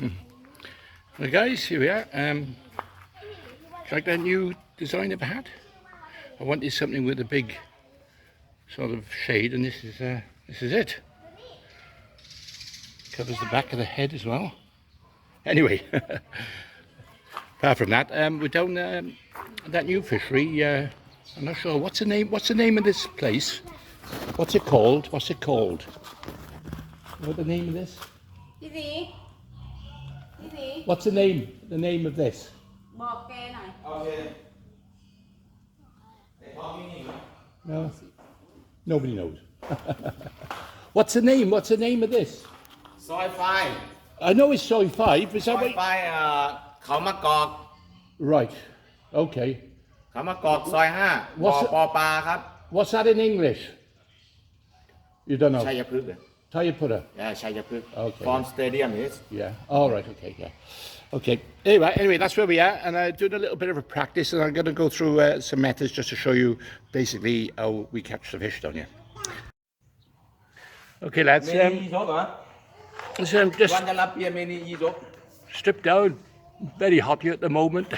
Well guys, here we are. Like that new design I've had. I wanted something with a big sort of shade, and this is it. Covers the back of the head as well. Anyway, apart from that, we're down that new fishery. I'm not sure what's the name. What's the name of this place? What's it called? What's it called? What's the name of this? What's the name? The name of this? No, nobody knows. What's the name? What's the name of this? Soy 5 I know it's Soy 5. Is that Soy right? 5 เขามะกอก Right. Okay. เขามะกอกซอย5บ่อปอปลาครับ What's that in English? You don't know. ชัยพฤกษ์ Tilapia. Yeah, ชัยพฤกษ์ Okay. From stadium is Yeah. All right. Okay. Yeah. Okay. Anyway, that's where we are, and I'm doing a little bit of a practice, and I'm going to go through some methods just to show you basically how we catch the fish down here. Okay, lads. So I'm just วันจะรับเบียร์เมนียีซก stripped down. Very hot here at the moment.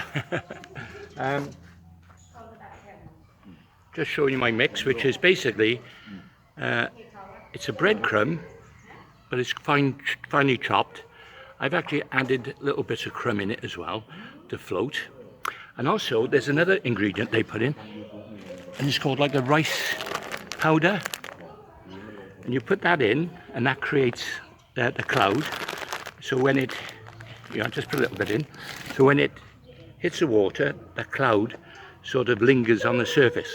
Just showing you my mix, which is basically it's a breadcrumb, but it's finely chopped. I've actually added little bits of crumb in it as well to float. And also there's another ingredient they put in, and it's called like a rice powder. And you put that in, and that creates the cloud. So when it, just put a little bit in. So when it hits the water, the cloud sort of lingers on the surface.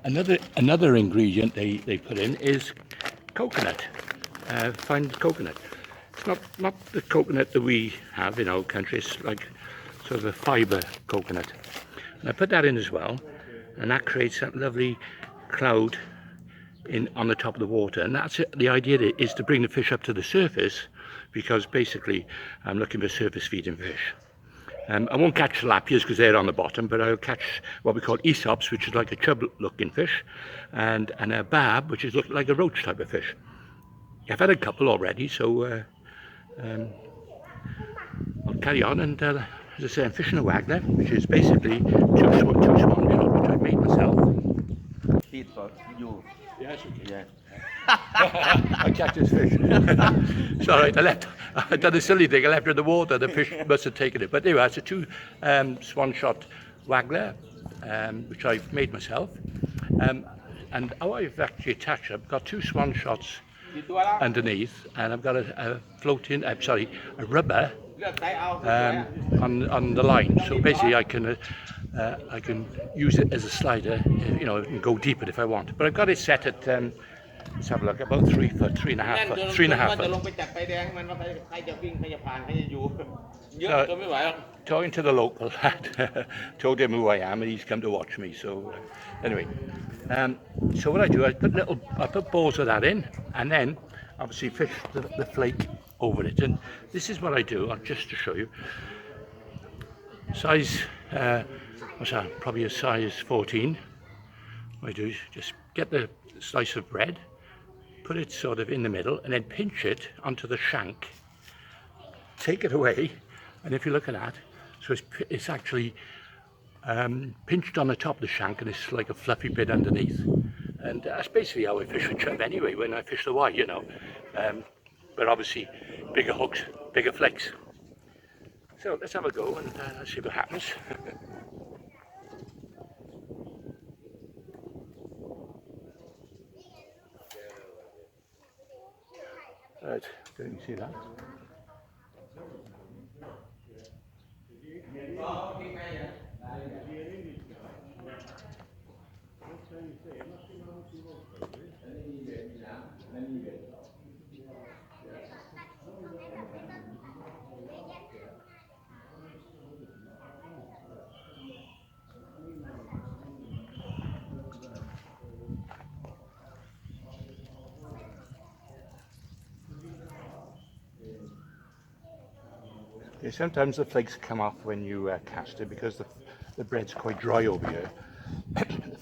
Another ingredient they put in is coconut, fine coconut. It's not the coconut that we have in our country. It's like sort of a fibre coconut. And I put that in as well, and that creates that lovely cloud on the top of the water. And that's it. The idea is to bring the fish up to the surface, because basically I'm looking for surface feeding fish. I won't catch tilapias because they're on the bottom, but I'll catch what we call aesops, which is like a chub-looking fish, and a barb, which is like a roach type of fish. I've had a couple already, so I'll carry on. And as I say, I'm fishing a waggler, which is basically two swan shot, which I've made myself. feed for you Yes, okay. yeah I catch this fish. It's all right. I done a silly thing. I left her in the water. The fish must have taken it. But anyway, it's a two swan shot waggler, which I've made myself. And how I've actually attached it, I've got two swan shots underneath, and I've got a floating, a rubber on the line. So basically, I can use it as a slider, and go deeper if I want. But I've got it set at let's have a look, about 3 foot, 3.5 foot, 3.5 foot. ลงไปจับไฟแดงมันว่าใครจะวิ่งใครจะผ่านใครจะอยู่เยอะจนไม่ไหวหรอก Talking to the local lad, told him who I am, and he's come to watch me. So anyway, so what I do, I put balls of that in, and then obviously fish the flake over it. And this is what I do, just to show you. Size, what's that? Probably a size 14. What I do is just get the slice of bread, put it sort of in the middle, and then pinch it onto the shank, take it away, and if you look at that, so it's actually pinched on the top of the shank, and it's like a fluffy bit underneath. And that's basically how I fish with chub anyway, when I fish the Y, but obviously bigger hooks, bigger flakes. So let's have a go, and let's see what happens. Right, can you see that? Yeah, sometimes the flakes come off when you cast it, because the bread's quite dry over here.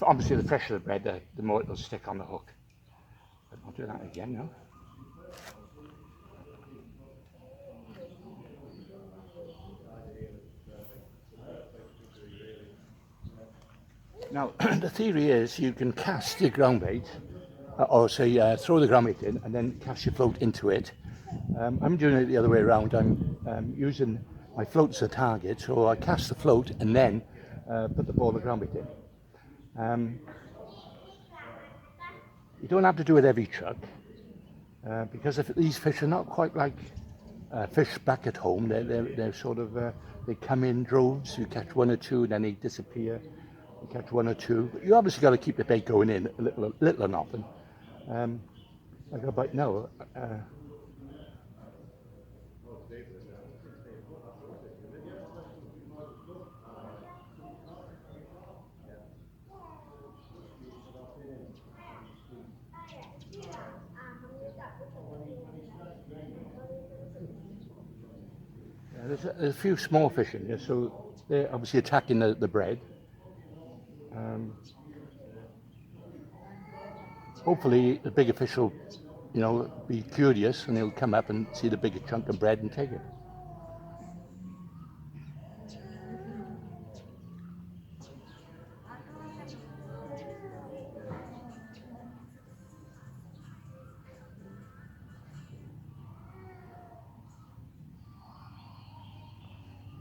Obviously, the fresher the bread, the more it'll stick on the hook. But I'll do that again now. Now, the theory is you can cast your ground bait, or say throw the ground bait in and then cast your float into it. I'm doing it the other way around. I'm using my float as a target, so I cast the float and then put the ball of the ground bait in. You don't have to do it every chuck, because if these fish are not quite like fish back at home. They're sort of, they come in droves, you catch one or two and then they disappear. You catch one or two, but you obviously got to keep the bait going in, little and often. I got a bite now. There's a few small fish in here, so they're obviously attacking the bread. Hopefully the bigger fish will, be curious and they'll come up and see the bigger chunk of bread and take it.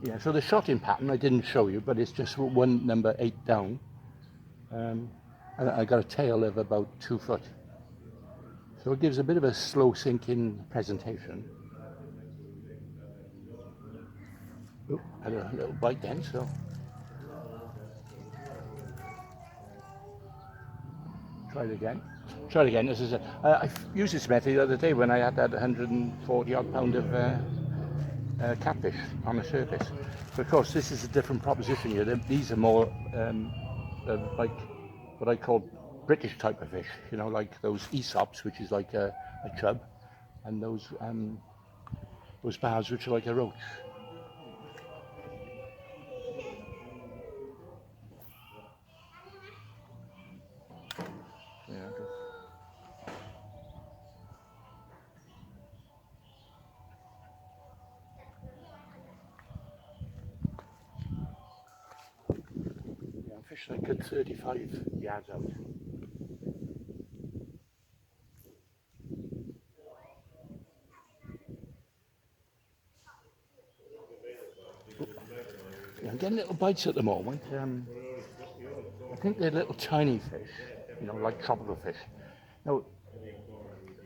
Yeah, so the shotting pattern I didn't show you, but it's just one number 8 down. And I got a tail of about 2 foot. So it gives a bit of a slow sinking presentation. Oh, had a little bite then, so. Try it again. Try it again, as I said. I used this method the other day when I had that 140 odd pound of catfish on the surface. But of course, this is a different proposition here. These are more like what I call British type of fish, like those Aesops, which is like a chub, and those bars, which are like a roach. Yeah. Yeah, I'm fishing a good 35 yards out. Yeah, I'm getting little bites at the moment. I think they're little tiny fish, like tropical fish. Now,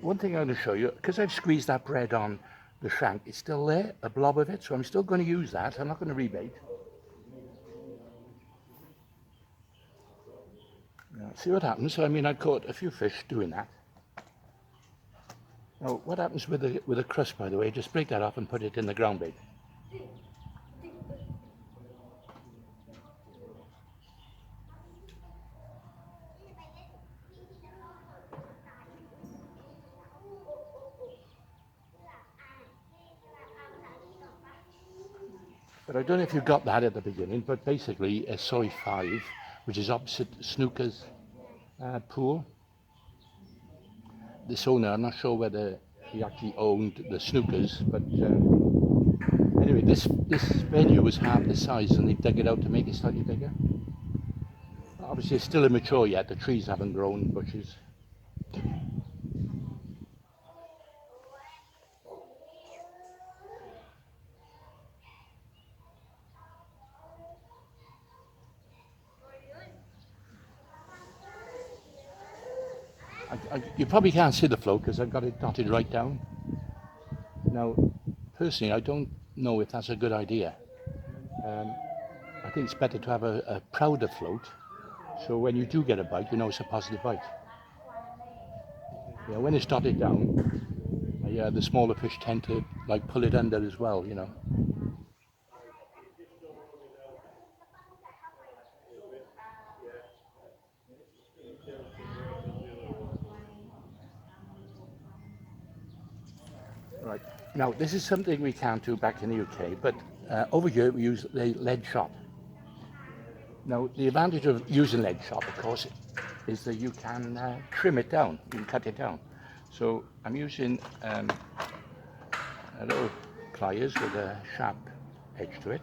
one thing I'm going to show you, because I've squeezed that bread on the shank, it's still there, a blob of it, so I'm still going to use that. I'm not going to rebait. See what happens. I mean, I caught a few fish doing that. Now, what happens with a crust, by the way? Just break that off and put it in the ground bait. But I don't know if you got that at the beginning, but basically a soy 5, which is opposite Snooker's pool. This owner, I'm not sure whether he actually owned the Snookers, but anyway, this venue was half the size and they dug it out to make it slightly bigger. Obviously it's still immature yet, the trees haven't grown bushes. You probably can't see the float because I've got it dotted right down. Now, personally, I don't know if that's a good idea. I think it's better to have a prouder float, so when you do get a bite, you know it's a positive bite. Yeah, when it's dotted down, the smaller fish tend to pull it under as well, Right. Now, this is something we can't do back in the UK, but over here we use the lead shot. Now, the advantage of using lead shot, of course, is that you can trim it down, you can cut it down. So I'm using a little pliers with a sharp edge to it.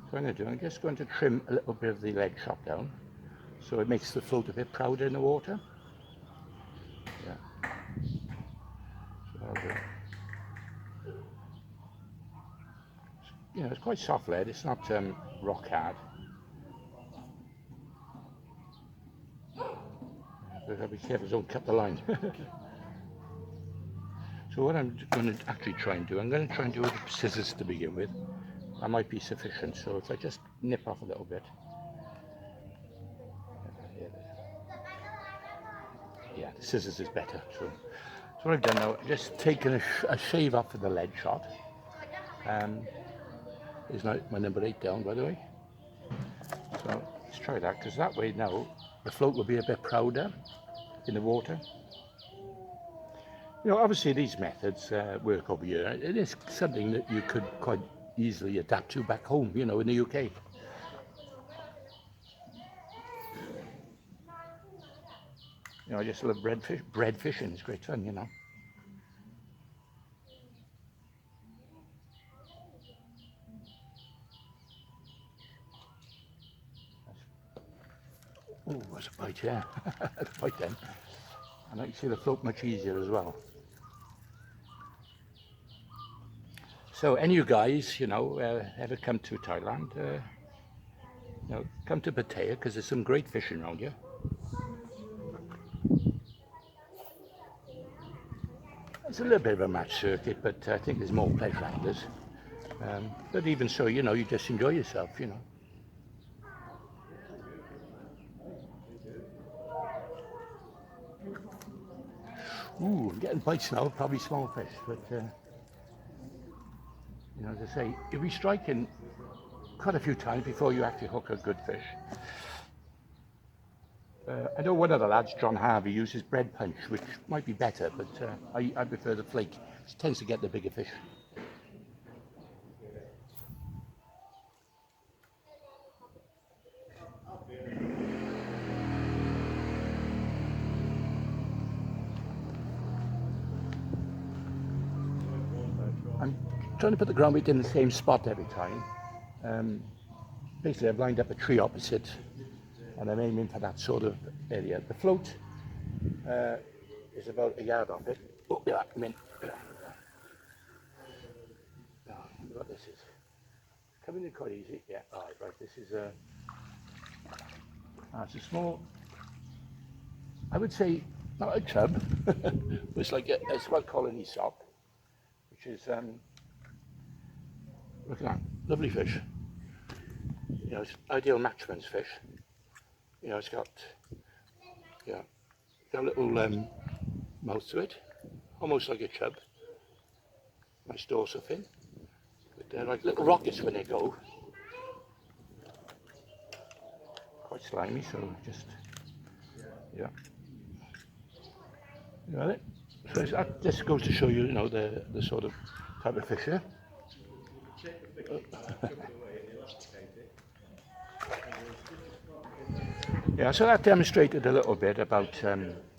So I'm just going to trim a little bit of the lead shot down. so it makes the float a bit prouder in the water. Yeah. So, you know, it's quite soft lead. It's not rock hard. But I'll be careful, don't cut the line. So what I'm going to actually try and do, I'm going to try and do it with scissors to begin with. That might be sufficient. So if I just nip off a little bit. Yeah, the scissors is better. So what I've done now, just taken a shave off of the lead shot. Is my number 8 down, by the way. So let's try that, because that way now the float will be a bit prouder in the water. You know, obviously these methods work over here. It is something that you could quite easily adapt to back home, you know, in the UK. You know, I just love bread fishing. It's great fun, you know. Oh, there's a bite, yeah. A bite then. And I can see the float much easier as well. So any of you guys, you know, ever come to Thailand, you know, come to Pattaya, because there's some great fishing around here. It's a little bit of a match circuit, but I think there's more pleasure anglers. But even so, you know, you just enjoy yourself, you know. Ooh, I'm getting bites now, probably small fish, but you know, as I say, you'll be striking quite a few times before you actually hook a good fish. I know one of the lads, John Harvey, uses bread punch, which might be better, but I prefer the flake. It tends to get the bigger fish. I'm trying to put the ground bait in the same spot every time. Basically, I've lined up a tree opposite, and I'm aiming for that sort of area. The float is about a yard off it. Oh, yeah, I'm in. Oh, what this is. Coming in quite easy. Yeah, all right. This is it's a small, I would say, not a chub, but it's like a small colony sock, which is, look at that, lovely fish. You know, it's ideal matchman's fish. You know, it's got, yeah, got a little mouth to it, almost like a chub. Nice dorsal fin. But they're like little rockets when they go. Quite slimy, so just, yeah. You got it? So that just goes to show you, you know, the sort of type of fish here. Yeah, so that demonstrated a little bit about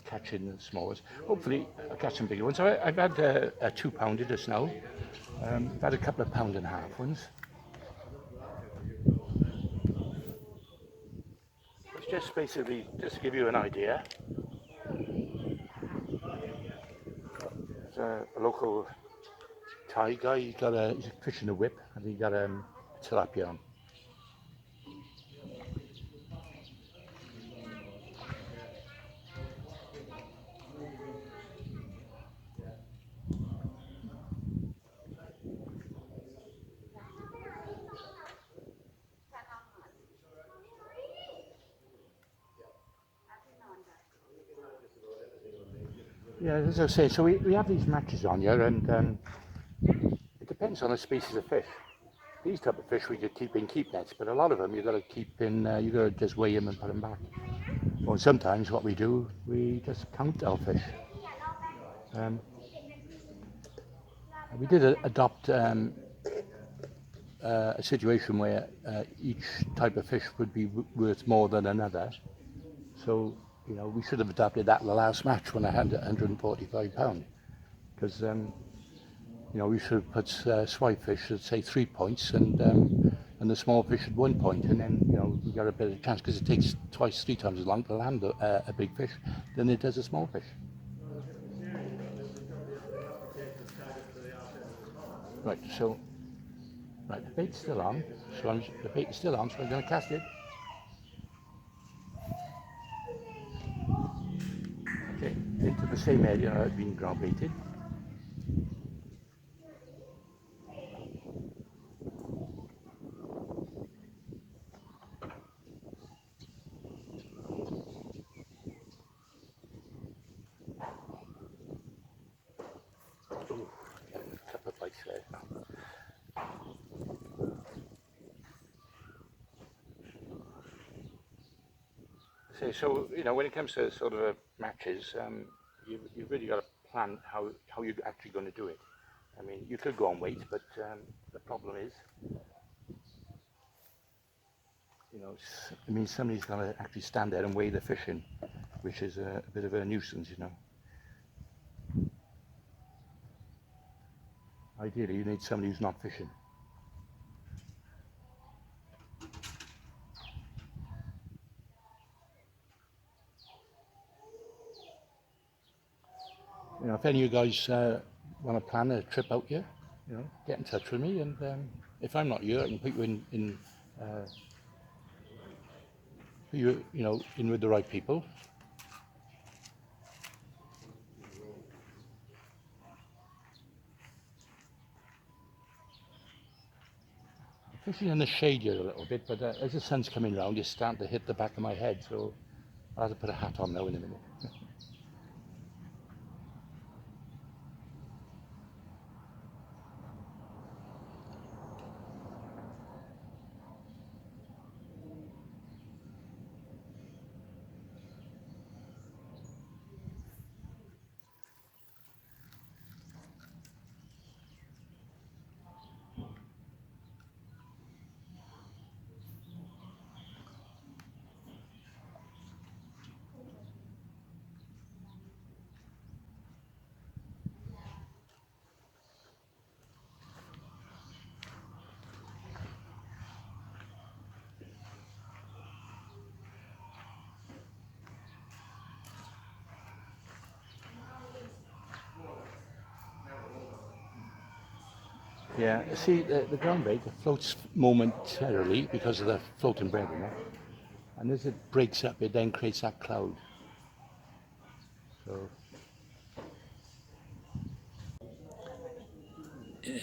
catching the smallest. Hopefully I'll catch some bigger ones. So I've had a 2-pounder just now. I've had a couple of £1.5 ones. It's just basically, just to give you an idea, there's a local Thai guy, he's fishing a whip, and he got a tilapia on. Yeah, as I was saying, so we have these matches on here, and it depends on the species of fish. These type of fish we could keep in keep nets, but a lot of them you've got to keep in, you've got to just weigh them and put them back. Or sometimes what we do, we just count our fish. We did adopt a situation where each type of fish would be worth more than another. So, you know, we should have adopted that in the last match when I had £145. Because, you know, we should have put swipe fish at say 3 points and and the small fish at one point, and then you got a better chance because it takes twice, 3 times as long to land a big fish than it does a small fish. Right, so the bait's still on, so the bait is still on, so I'm going to cast it. Okay, into the same area I've been ground baited. Ooh, a couple of bites there. So when it comes to sort of matches, you've really got to plan how you're actually going to do it. I mean, you could go on weight, but the problem is, it means somebody's got to actually stand there and weigh the fish in, which is a bit of a nuisance, Ideally, you need somebody who's not fishing. If any of you guys want to plan a trip out here, get in touch with me, and if I'm not here, I can put you in in with the right people. Fishing in the shade here a little bit, but as the sun's coming round, it's starting to hit the back of my head, so I'll have to put a hat on now in a minute. Yeah, see, the ground bait floats momentarily because of the floating bread in it, and as it breaks up, it then creates that cloud. So,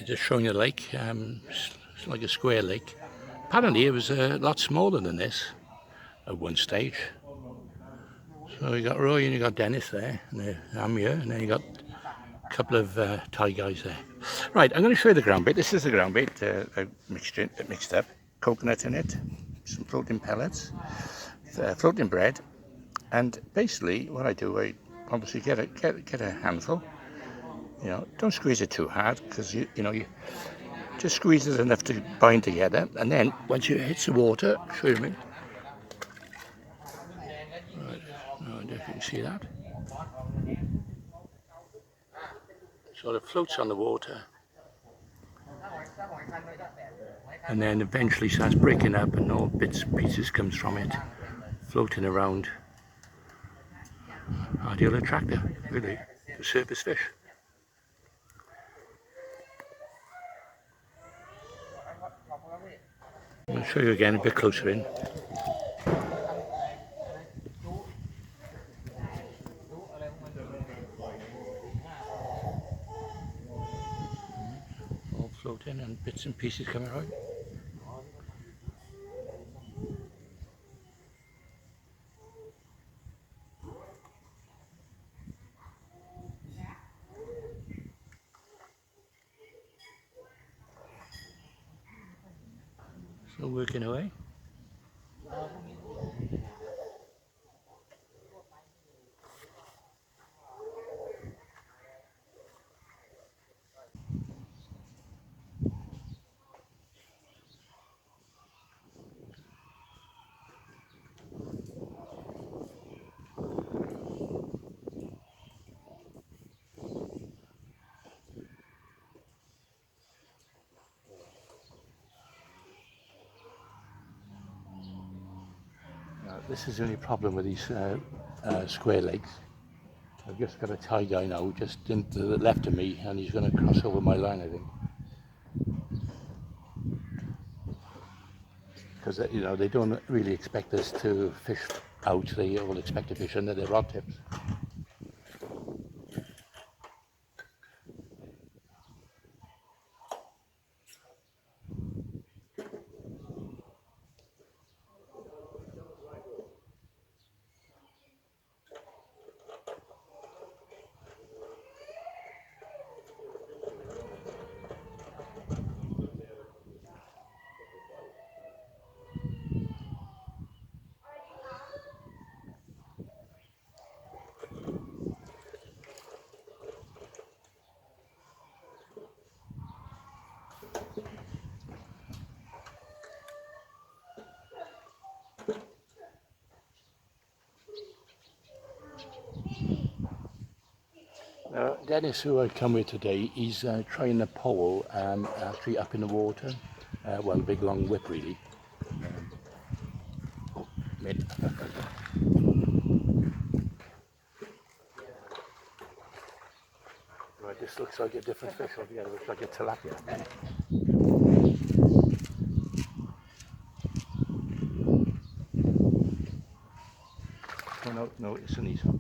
just showing you the lake. It's like a square lake. Apparently, it was a lot smaller than this at one stage. So you got Roy and you got Dennis there, and I'm here, and then you got a couple of Thai guys there. Right, I'm going to show you the ground bait. This is the ground bait, mixed up, coconut in it, some floating pellets, floating bread, and basically what I do, I obviously get a handful. Don't squeeze it too hard because you just squeeze it enough to bind together, and then once it hits the water, show you a minute. Right, I don't know if you can see that. So it floats on the water, and then eventually starts breaking up, and all bits and pieces comes from it, floating around. Ideal attractor, really, for surface fish. I'll show you again a bit closer in. All floating and bits and pieces coming out. Still working away. This is the only problem with these square legs. I've just got a tie guy now just into the left of me, and he's going to cross over my line, I think. Because you know, they don't really expect us to fish out, they all expect to fish under their rod tips. Dennis, who I come with today, he's trying the pole actually up in the water. Well, a big long whip really. Oh, mid. Right, this looks like a different fish altogether. It looks like a tilapia. Oh no, it's an Aesop.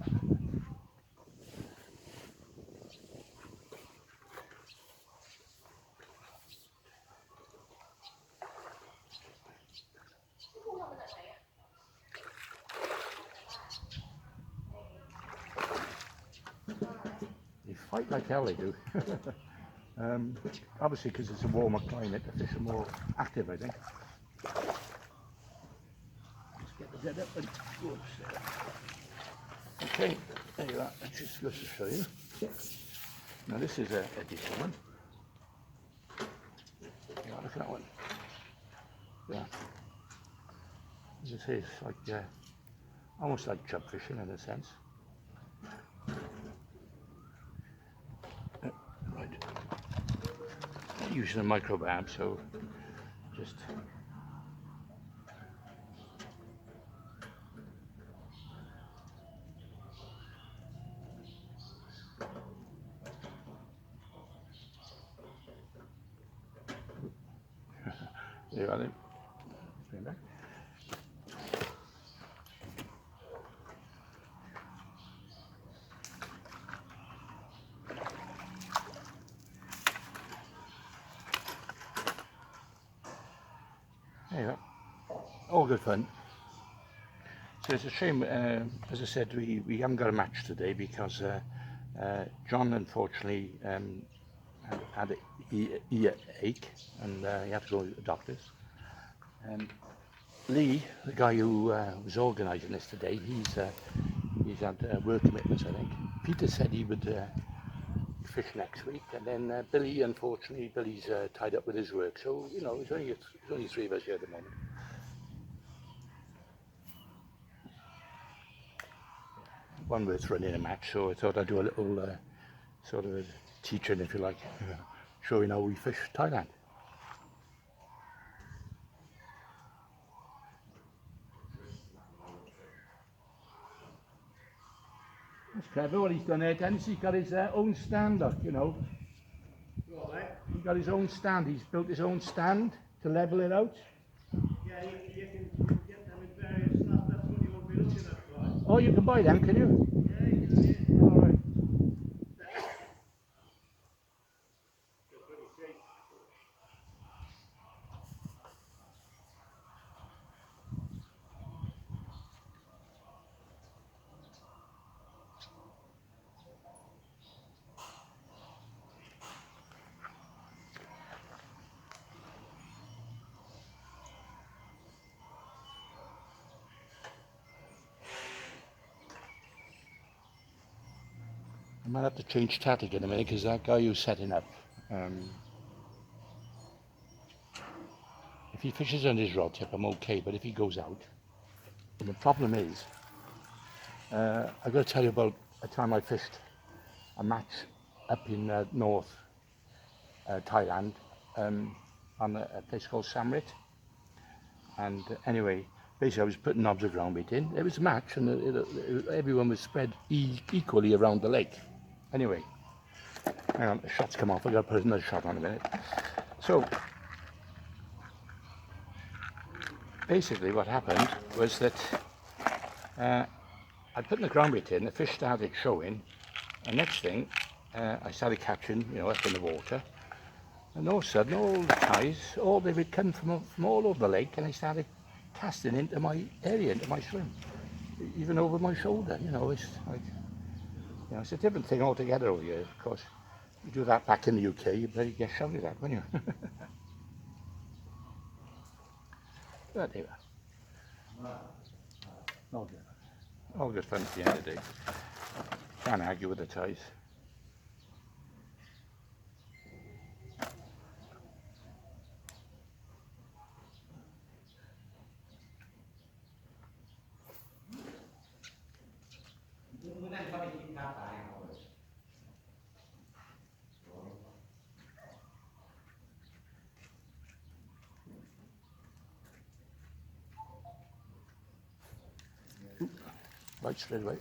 They fight like hell, they do. Obviously because it's a warmer climate, the fish are more active, I think. Let's get the dead up and go upstairs. Okay, there you are. Let's just show you. Now this is a decent one. Yeah, look at that one. Yeah. As I say, it's like almost like chub fishing in a sense. Right. I'm using a micro bab, so just there you are then. Bring it back. There you go. All good fun. So it's a shame, as I said, we haven't got a match today because John unfortunately had an ear ache and he had to go to the doctors. Lee, the guy who was organising this today, he's had work commitments, I think. Peter said he would fish next week, and then Billy, unfortunately, Billy's tied up with his work, so you know, there's only three of us here at the moment. One worth running a match, so I thought I'd do a little sort of teaching, if you like, showing how we fish Thailand. That's clever what he's done there, Dennis. He's got his own stand up, you know. He's got his own stand. He's built his own stand to level it out. Yeah, you can get them in various stuff. That's what you will be looking at, right? Oh, you can buy them, can you? Yeah, you can. Yeah. All right. I might have to change tactic in a minute because that guy who's setting up, if he fishes on his rod tip, I'm okay, but if he goes out, and the problem is, I've got to tell you about a time I fished a match up in north Thailand on a place called Samrit, and anyway, basically I was putting knobs of ground bait in. It was a match, and everyone was spread equally around the lake. Anyway, hang on, the shot's come off. I've got to put another shot on in a minute. So, basically what happened was that I put the ground bait in, the fish started showing, and next thing I started catching, up in the water, and all of a sudden all the ties, they would come from all over the lake, and they started casting into my area, into my swim, even over my shoulder. It's like, it's a different thing altogether over here. Of course, you do that back in the UK, you better get shouted at, wouldn't you? But there we are. All good fun at the end of the day. Can't argue with the ties. Right straight away.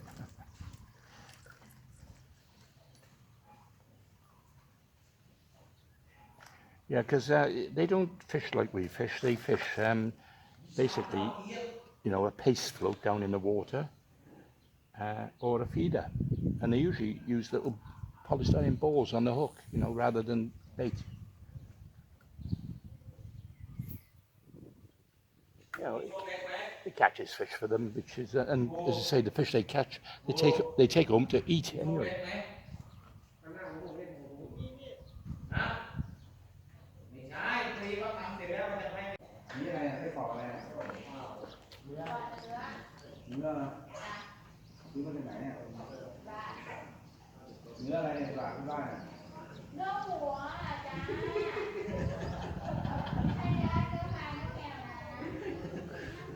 Yeah, because they don't fish like we fish. They fish basically, a paste float down in the water or a feeder. And they usually use little polystyrene balls on the hook, rather than bait. It catches fish for them, which is, and as I say, the fish they catch, they take home to eat anyway.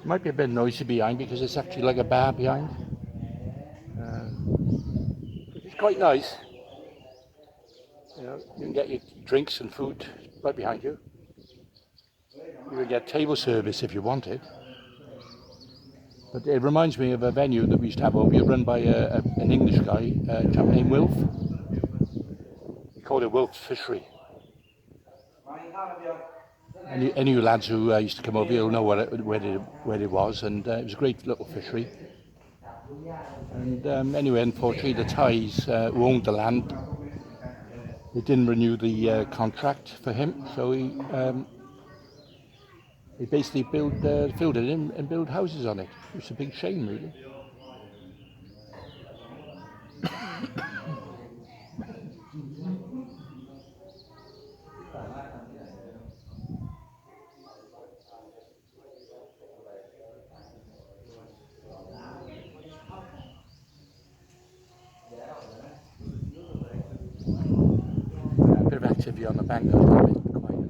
Might be a bit noisy behind because it's actually like a bar behind. It's quite nice. You can get your drinks and food right behind you. You can get table service if you want it. But it reminds me of a venue that we used to have over here, run by an English guy, a chap named Wilf. We called it Wilf's Fishery. Any of you lads who used to come over here will know where it was, and it was a great little fishery. And anyway, unfortunately, the Thais who owned the land, they didn't renew the contract for him, so he basically filled it in and built houses on it. It's a big shame, really. A bit of activity on the bank, though, a bit quiet.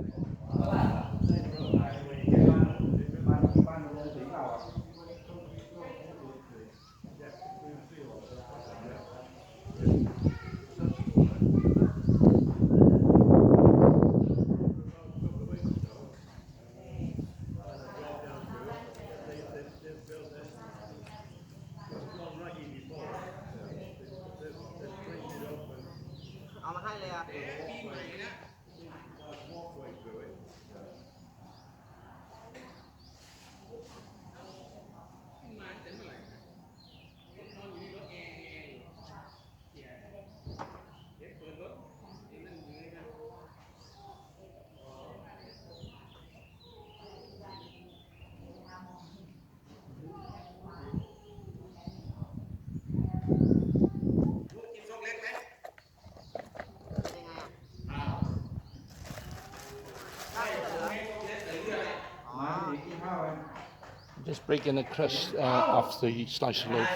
Just breaking the crust off the slice of loaf,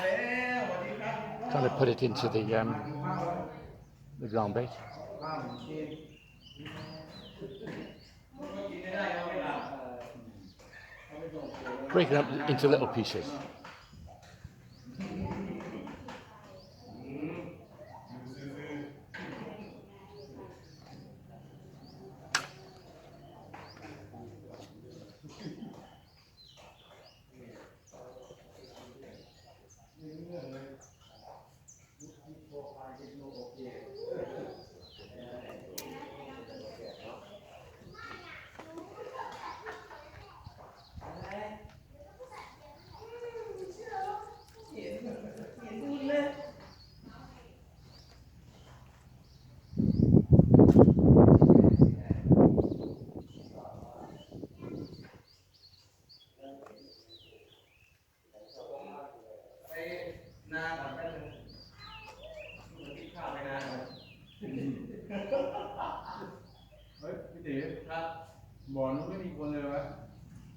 trying to put it into the ground bait. Break it up into little pieces. นาก่อนแป๊บนึงกินข้าวไปนานก่อน เฮ้ยพี่ตี ครับ บ่อนู้นไม่มีคนเลยวะ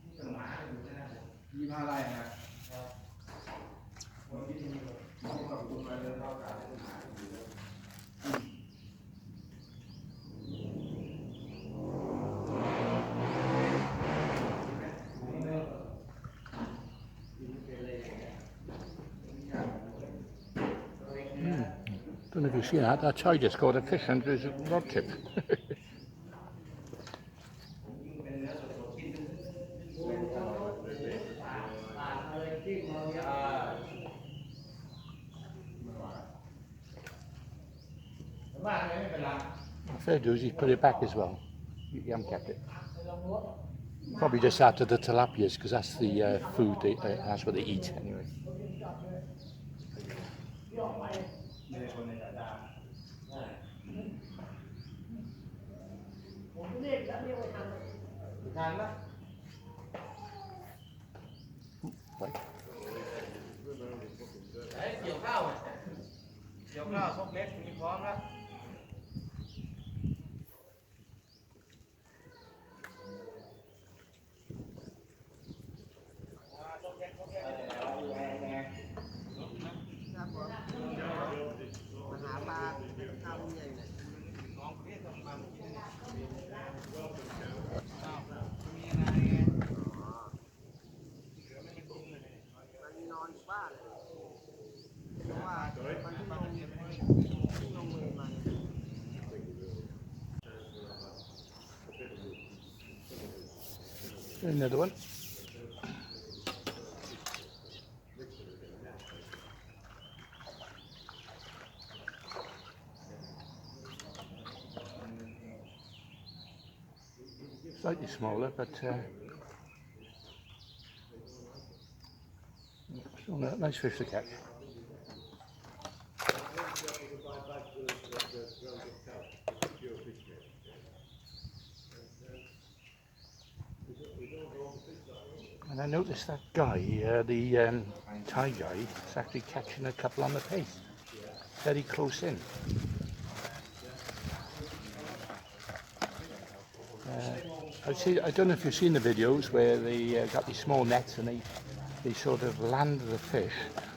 นี่เป็นหมาอยู่นะ 25 ไร่นะ ครับ คนที่มีน้องกับคุณมาเดินเข้ากาดเป็นหาอยู่แล้วDon't know if you see that. That Thai just caught a fish under his rod tip. บ้านไม่เป็นไร Fair dues, he's put it back as well. You haven't kept it. Probably just after the tilapias, because that's the food, that's what they eat anyway. ไม่ได้คนในสายตา ทานนะ Right. เกี่ยวข้าวเกี่ยวข้าวพวกเล็กมีพร้อมแล้ว Another one. Slightly smaller, but still a nice fish to catch. And I noticed that guy, the Thai guy, is actually catching a couple on the pace, very close in. I don't know if you've seen the videos where they got these small nets and they sort of land the fish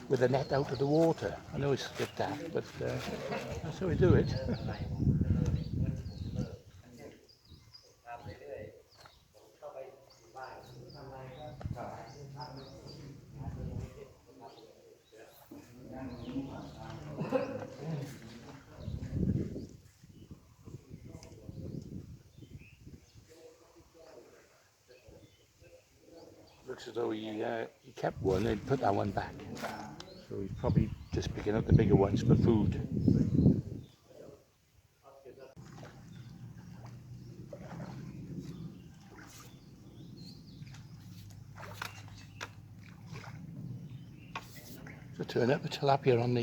with the net out of the water. I know it's a bit daft, but that's how we do it. Looks as though he kept one and put that one back. So he's probably just picking up the bigger ones for food. So turn up the tilapia on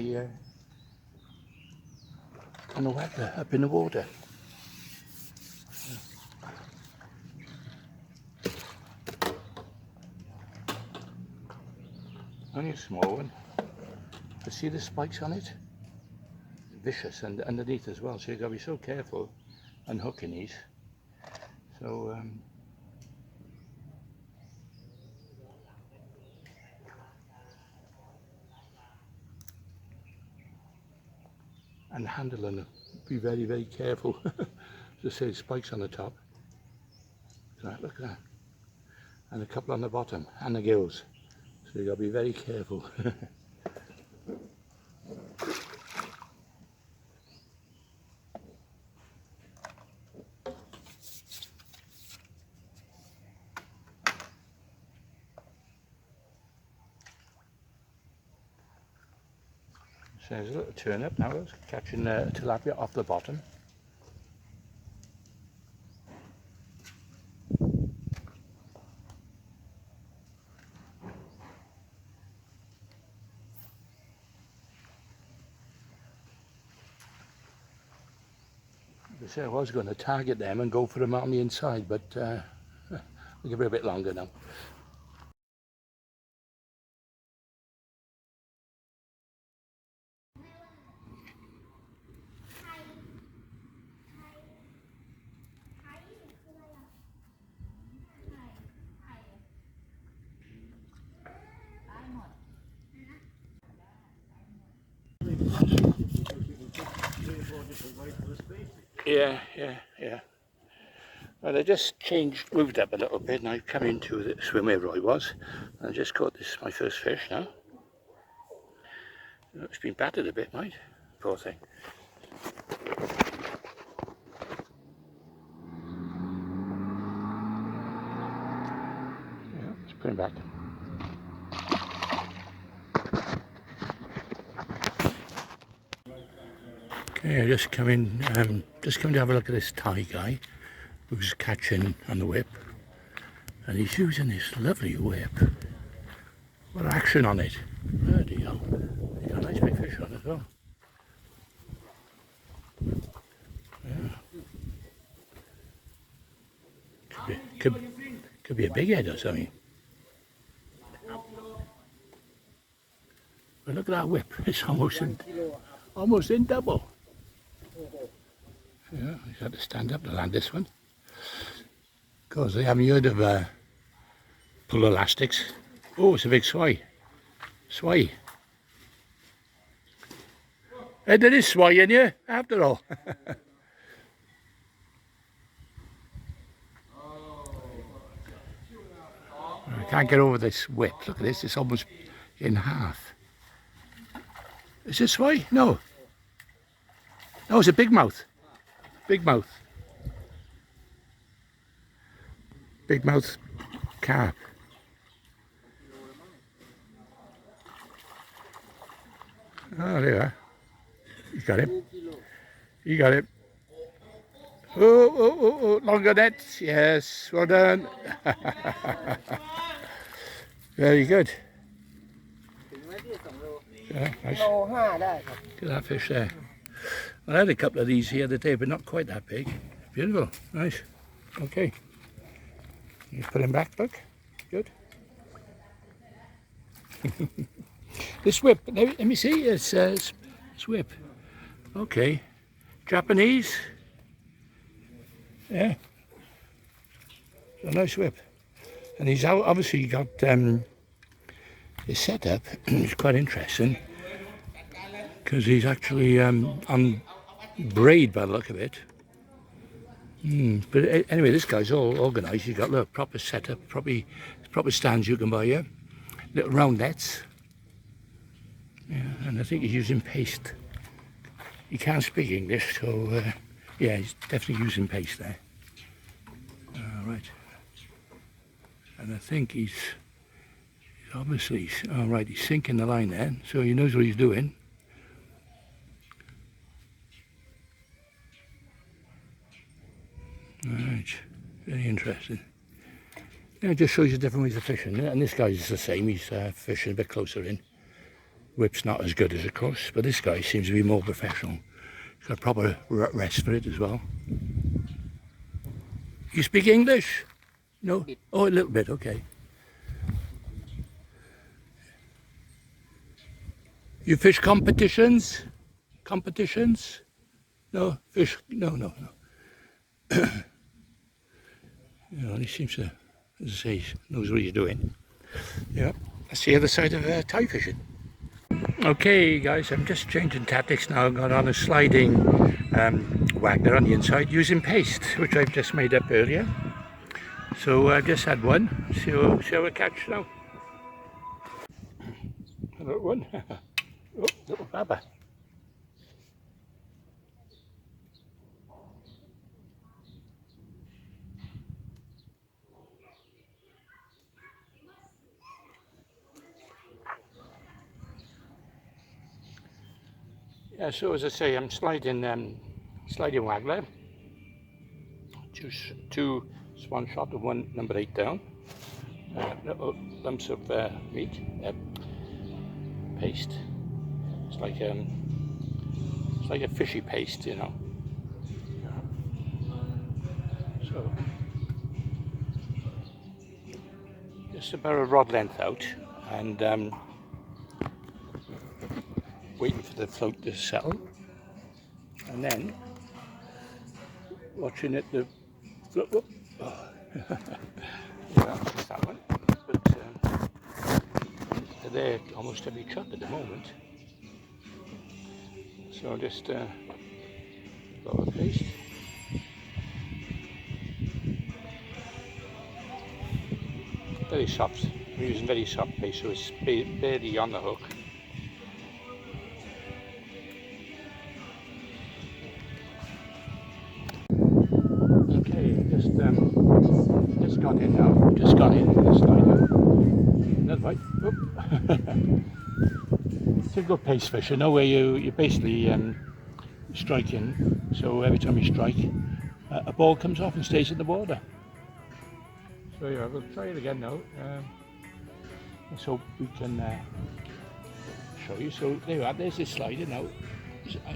the wether, up in the water. Only a small one, but see the spikes on it? Vicious, and underneath as well, so you've got to be so careful unhooking these. So and handling them, be very, very careful. Just say spikes on the top. So look at that. And a couple on the bottom, and the gills. So you got to be very careful. So there's a little turn up now, it's catching tilapia off the bottom. I was going to target them and go for them on the inside, but we'll give it a bit longer now. Yeah, yeah, yeah. Well, I just moved up a little bit, and I've come into the swim where I was. And I just caught my first fish now. It's been battered a bit, mate. Poor thing. Yeah, let's put him back. Okay, I just come in, just come to have a look at this Thai guy who's catching on the whip, and he's using this lovely whip. What action on it! Bloody hell! He's got a nice big fish on it as well. Yeah. Could be a big head or something. But look at that whip! It's almost in double. Yeah, he's had to stand up to land this one. Of course, they haven't heard of pull elastics. Oh, it's a big swai. Swai. Hey, there is swai in here, after all. I can't get over this whip. Look at this, it's almost in half. Is this swai? No. No, it's a big mouth. Big mouth. Big mouth carp. Oh, there you are. You got him. You got him. Oh, longer nets. Yes, well done. Very good. Yeah, nice. Look at that fish there. I had a couple of these the other day, but not quite that big. Beautiful. Nice. Okay. You put him back, look. Good. This whip, let me see. It's whip. Okay. Japanese. Yeah. It's a nice whip. And he's obviously got his setup is quite interesting because he's actually on braid by the look of it. But anyway, this guy's all organised. He's got a proper setup, proper stands you can buy here, little round nets. Yeah, and I think he's using paste. He can't speak English, so yeah, he's definitely using paste there. Right. And I think he's obviously, all right, he's sinking the line there, so he knows what he's doing. Right, very interesting. Yeah, it just shows you different ways of fishing. And this guy's the same, he's fishing a bit closer in. Whip's not as good as, of course, but this guy seems to be more professional. He's got a proper rest for it as well. You speak English? No? Oh, a little bit, okay. You fish competitions? Competitions? No, fish, no. You know, he seems to, as I say, knows what he's doing. Yeah, that's the other side of Thai fishing. Okay guys, I'm just changing tactics now. I've got on a sliding waggler on the inside using paste, which I've just made up earlier. So I've just had one. See how I catch now. Another one. Oh, little baba. Yeah, so as I say, I'm sliding waggler. Just two swan shot and one number 8 down. Little lumps of meat, paste. It's like a fishy paste, you know. So just about a rod length out, and waiting for the float to settle, and then watching it the float. Oh. Yeah, that's that one. But they're almost every chop at the moment. So just lower paste. Very soft. We're using very soft paste, so it's barely on the hook. Okay, just got in now. Just got in with the slider. That's right. It's a good paste fish. You know where you basically striking. So every time you strike, a ball comes off and stays in the water. So yeah, we'll try it again now. Let's hope we can show you. So there you are. There's this slider now.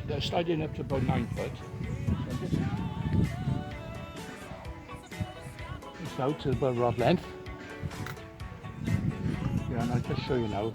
They're sliding up to about 9 foot. So just out to about rod length. Yeah, and I'll just show you now.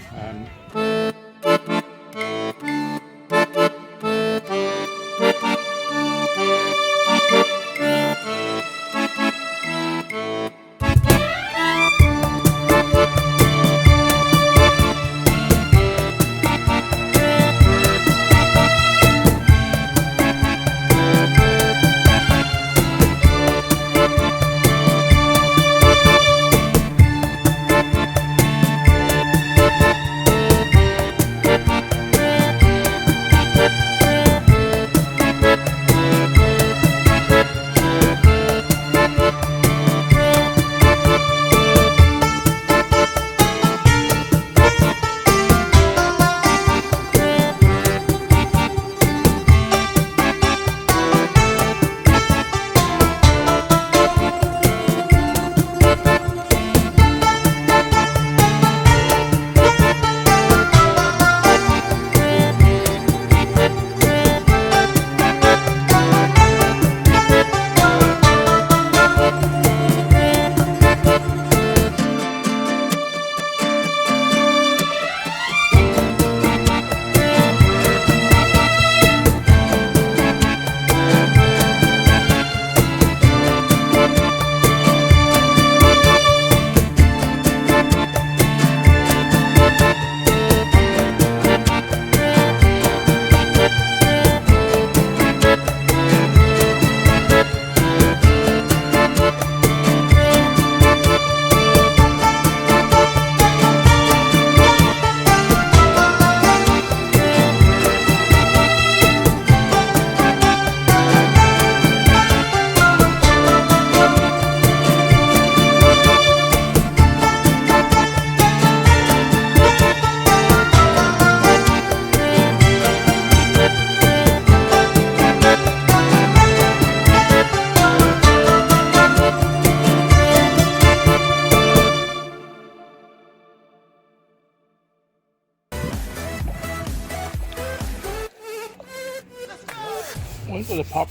One for the pop.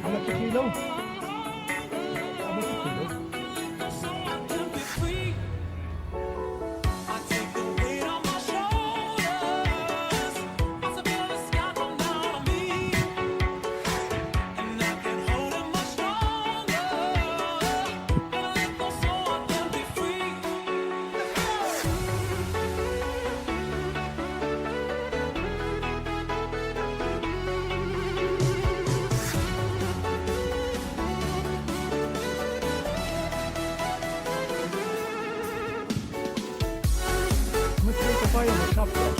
How much a kilo? How much a kilo? How much do you buy in the shop there?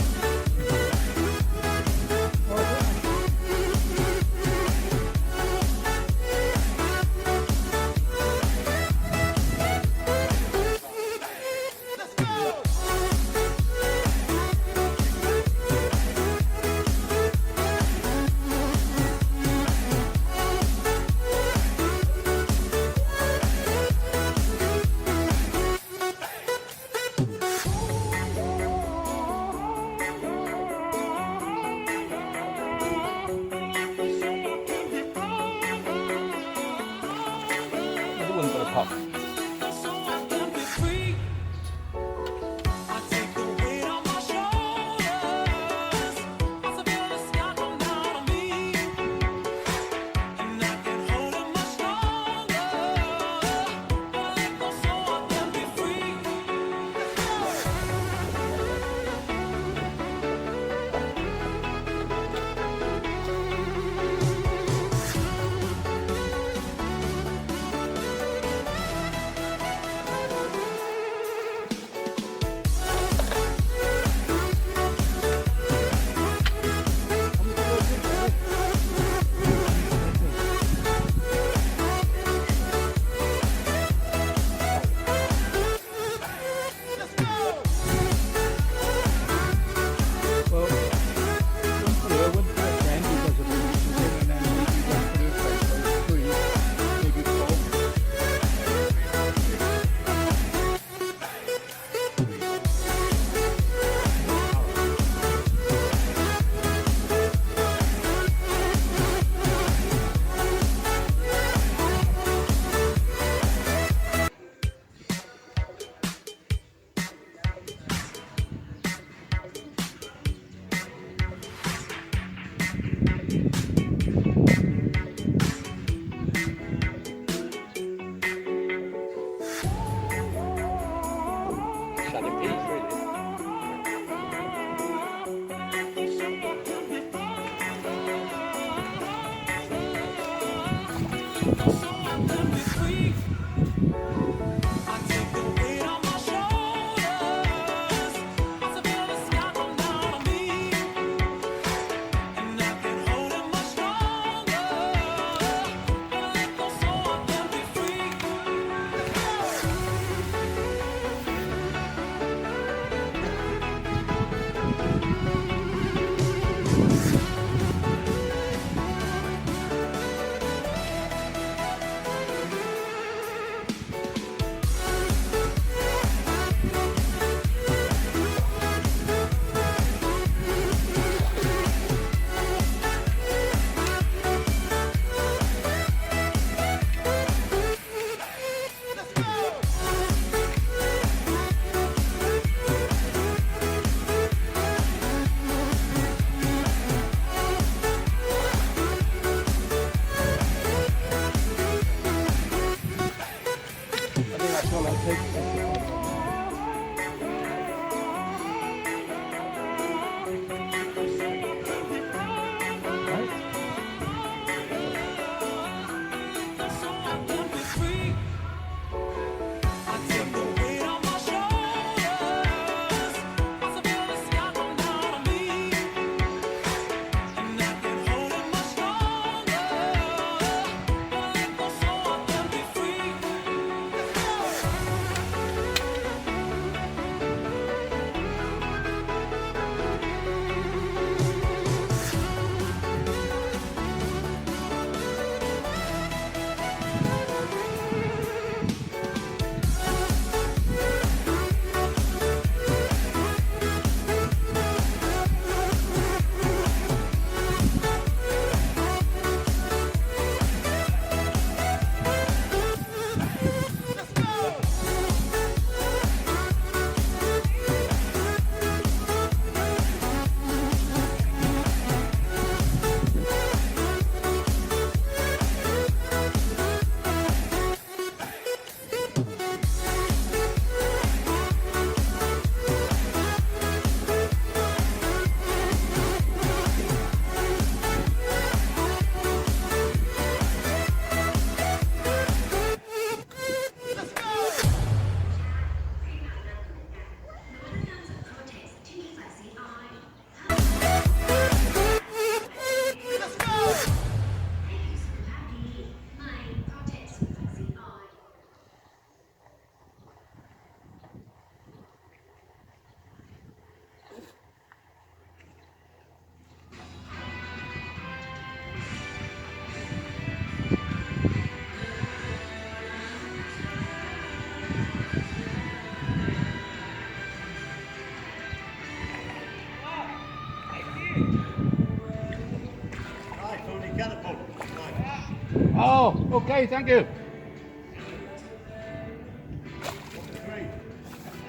Nice, only catapult. Nice. Oh, okay, thank you.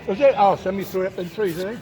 Was it? Oh, send me through it in threes, eh?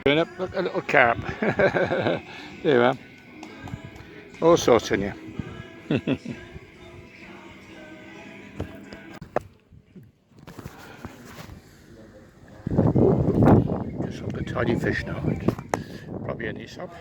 Doing up a little carp. There you are. All sorts in you. Just look at tidy fish now. Probably an Aesop.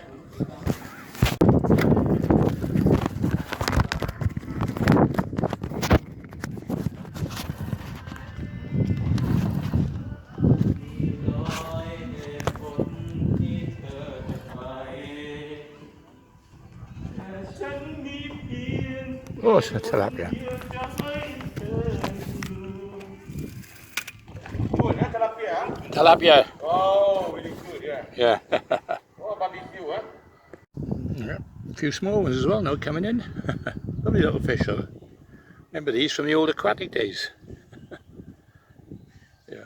Oh, it's a tilapia. พูดนะ Tilapia Tilapia. Oh, really good, yeah. Yeah. Oh, barbecue, huh? Yeah. A few small ones as well now coming in. Lovely little fish though. Remember these from the old aquatic days. Yeah.